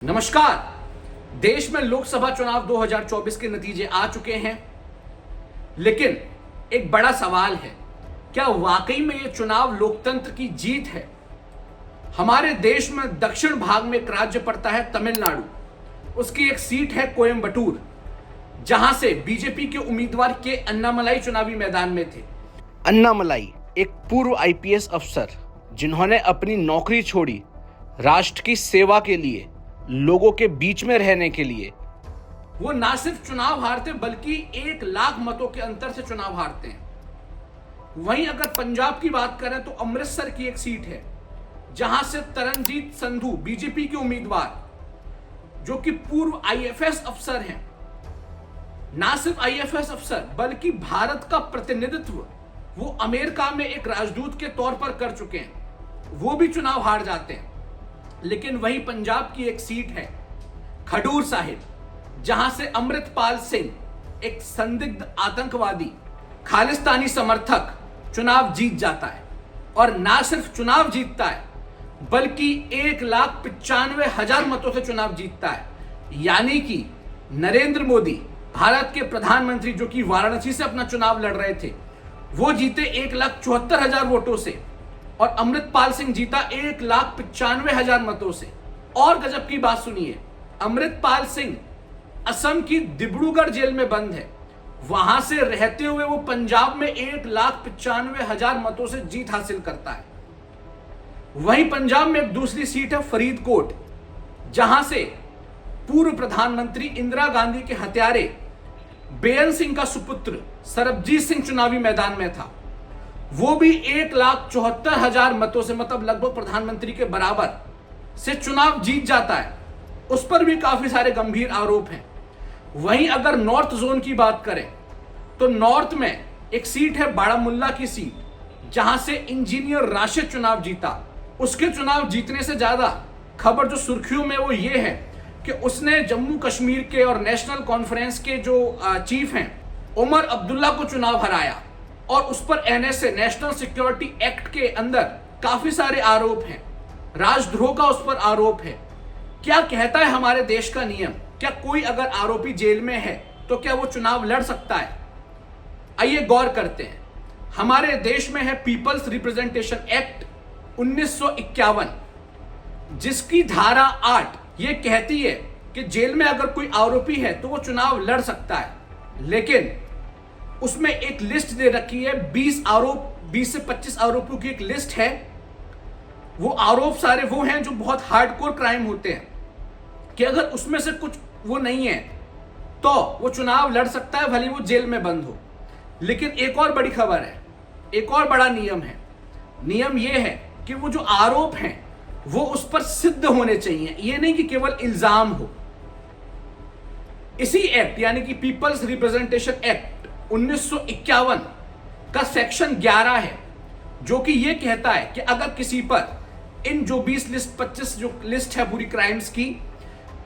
नमस्कार। देश में लोकसभा चुनाव 2024 के नतीजे आ चुके हैं, लेकिन एक बड़ा सवाल है, क्या वाकई में यह चुनाव लोकतंत्र की जीत है? हमारे देश में दक्षिण भाग में एक राज्य पड़ता है तमिलनाडु। उसकी एक सीट है कोयंबटूर, जहां से बीजेपी के उम्मीदवार के अन्नामलाई चुनावी मैदान में थे। अन्नामलाई एक पूर्व आईपीएस अफसर जिन्होंने अपनी नौकरी छोड़ी राष्ट्र की सेवा के लिए, लोगों के बीच में रहने के लिए। वो ना सिर्फ चुनाव हारते बल्कि 1 लाख मतों के अंतर से चुनाव हारते हैं। वहीं अगर पंजाब की बात करें तो अमृतसर की एक सीट है जहां से तरनजीत संधू बीजेपी के उम्मीदवार, जो कि पूर्व आईएफएस अफसर हैं, ना सिर्फ आईएफएस अफसर बल्कि भारत का प्रतिनिधित्व वो अमेरिका में एक राजदूत के तौर पर कर चुके हैं, वो भी चुनाव हार जाते हैं। लेकिन वही पंजाब की एक सीट है खडूर साहिब, जहां से अमृतपाल सिंह, एक संदिग्ध आतंकवादी खालिस्तानी समर्थक, चुनाव जीत जाता है। और ना सिर्फ चुनाव जीतता है बल्कि 1,95,000 मतों से चुनाव जीतता है। यानी कि नरेंद्र मोदी, भारत के प्रधानमंत्री, जो कि वाराणसी से अपना चुनाव लड़ रहे थे, वो जीते 1,74,000 वोटों से, और अमृतपाल सिंह जीता 1,95,000 मतों से। और गजब की बात सुनिए, अमृतपाल सिंह असम की डिब्रूगढ़ जेल में बंद है। वहां से रहते हुए वो पंजाब में 1,95,000 मतों से जीत हासिल करता है। वहीं पंजाब में एक दूसरी सीट है फरीदकोट, जहां से पूर्व प्रधानमंत्री इंदिरा गांधी के हत्यारे बेअंत सिंह का सुपुत्र सरबजीत सिंह चुनावी मैदान में था। वो भी 1,74,000 मतों से, मतलब लगभग प्रधानमंत्री के बराबर से चुनाव जीत जाता है। उस पर भी काफी सारे गंभीर आरोप हैं। वहीं अगर नॉर्थ जोन की बात करें तो नॉर्थ में एक सीट है बारामुल्ला की सीट, जहां से इंजीनियर राशिद चुनाव जीता। उसके चुनाव जीतने से ज्यादा खबर जो सुर्खियों में वो ये है कि उसने जम्मू कश्मीर के और नेशनल कॉन्फ्रेंस के जो चीफ हैं उमर अब्दुल्ला को चुनाव हराया। और उस पर एनएसए, नेशनल सिक्योरिटी एक्ट के अंदर काफी सारे आरोप हैं। राजद्रोह का उस पर आरोप है। क्या कहता है हमारे देश का नियम? क्या कोई अगर आरोपी जेल में है तो क्या वो चुनाव लड़ सकता है? आइए गौर करते हैं। हमारे देश में है पीपल्स रिप्रेजेंटेशन एक्ट 1951, जिसकी धारा 8 ये कहती है कि जेल में अगर कोई आरोपी है तो वो चुनाव लड़ सकता है। लेकिन उसमें एक लिस्ट दे रखी है, 20 से 25 आरोपों की एक लिस्ट है। वो आरोप सारे वो हैं जो बहुत हार्डकोर क्राइम होते हैं, कि अगर उसमें से कुछ वो नहीं है तो वो चुनाव लड़ सकता है, भले वो जेल में बंद हो। लेकिन एक और बड़ी खबर है, एक और बड़ा नियम है। नियम ये है कि वो जो आरोप हैं वो उस पर सिद्ध होने चाहिए, ये नहीं कि केवल इल्जाम हो। इसी एक्ट यानी कि पीपल्स रिप्रेजेंटेशन एक्ट 1951 का सेक्शन 11 है, जो कि यह कहता है कि अगर किसी पर इन जो 25 जो लिस्ट है पूरी क्राइम्स की,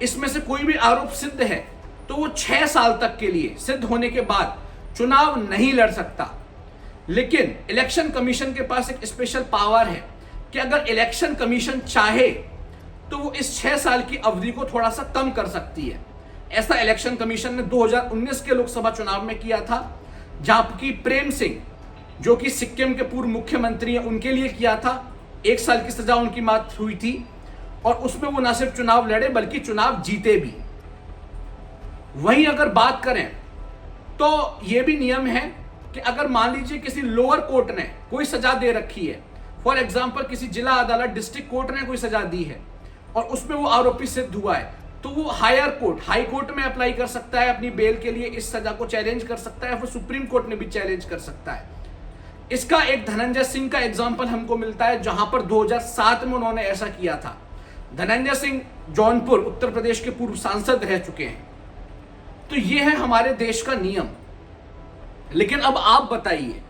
इसमें से कोई भी आरोप सिद्ध है तो वो 6 साल तक के लिए, सिद्ध होने के बाद, चुनाव नहीं लड़ सकता। लेकिन इलेक्शन कमीशन के पास एक स्पेशल पावर है कि अगर इलेक्शन कमीशन चाहे तो वो इस 6 साल की अवधि को थोड़ा सा कम कर सकती है। ऐसा इलेक्शन कमीशन ने 2019 के लोकसभा चुनाव में किया था, जहां की प्रेम सिंह, जो कि सिक्किम के पूर्व मुख्यमंत्री हैं, उनके लिए किया था। 1 साल की सजा उनकी मात हुई थी, और उसमें वो न सिर्फ चुनाव लड़े बल्कि चुनाव जीते भी। वहीं अगर बात करें तो यह भी नियम है कि अगर मान लीजिए किसी लोअर कोर्ट ने कोई सजा दे रखी है, फॉर एग्जाम्पल किसी जिला अदालत, डिस्ट्रिक्ट कोर्ट ने कोई सजा दी है और उसमें वो आरोपी सिद्ध हुआ है, तो वो हायर कोर्ट, हाई कोर्ट में अप्लाई कर सकता है अपनी बेल के लिए, इस सजा को चैलेंज कर सकता है, फिर सुप्रीम कोर्ट में भी चैलेंज कर सकता है। इसका एक धनंजय सिंह का एग्जांपल हमको मिलता है, जहां पर 2007 में उन्होंने ऐसा किया था। धनंजय सिंह जौनपुर, उत्तर प्रदेश के पूर्व सांसद रह चुके हैं। तो ये है हमारे देश का नियम। लेकिन अब आप बताइए,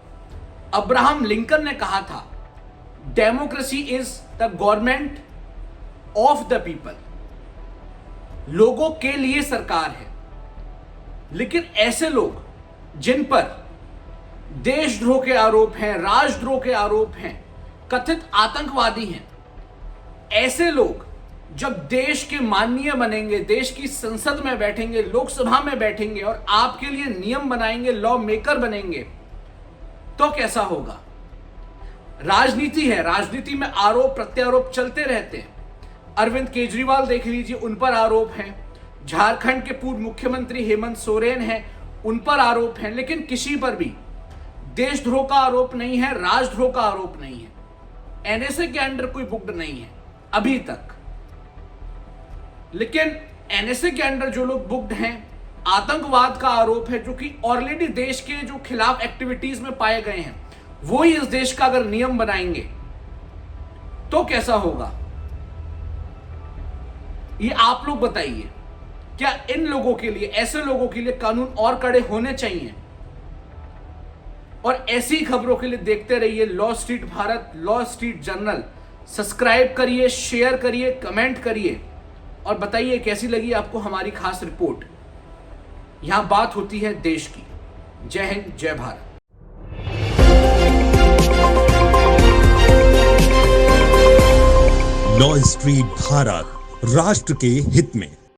अब्राहम लिंकन ने कहा था, democracy is the government of the people, लोगों के लिए सरकार है। लेकिन ऐसे लोग जिन पर देशद्रोह के आरोप हैं, राजद्रोह के आरोप हैं, कथित आतंकवादी हैं, ऐसे लोग जब देश के माननीय बनेंगे, देश की संसद में बैठेंगे, लोकसभा में बैठेंगे और आपके लिए नियम बनाएंगे, लॉ मेकर बनेंगे, तो कैसा होगा? राजनीति है, राजनीति में आरोप प्रत्यारोप चलते रहते हैं। अरविंद केजरीवाल देख लीजिए, उन पर आरोप हैं। झारखंड के पूर्व मुख्यमंत्री हेमंत सोरेन हैं, उन पर आरोप हैं, लेकिन किसी पर भी देशद्रोह का आरोप नहीं है, राजद्रोह का आरोप नहीं है। एनएसए के अंडर कोई बुक्ड नहीं है अभी तक। लेकिन एनएसए के अंडर जो लोग बुक्ड हैं, आतंकवाद का आरोप है, जो कि ऑलरेडी देश के जो खिलाफ एक्टिविटीज में पाए गए हैं, वो ही इस देश का अगर नियम बनाएंगे तो कैसा होगा? ये आप लोग बताइए। क्या इन लोगों के लिए, ऐसे लोगों के लिए कानून और कड़े होने चाहिए? और ऐसी खबरों के लिए देखते रहिए law street Bharat, law street journal. Subscribe करिए, शेयर करिए, कमेंट करिए और बताइए कैसी लगी आपको हमारी खास रिपोर्ट। यहां बात होती है देश की। जय हिंद, जय भारत। लॉ स्ट्रीट भारत, राष्ट्र के हित में।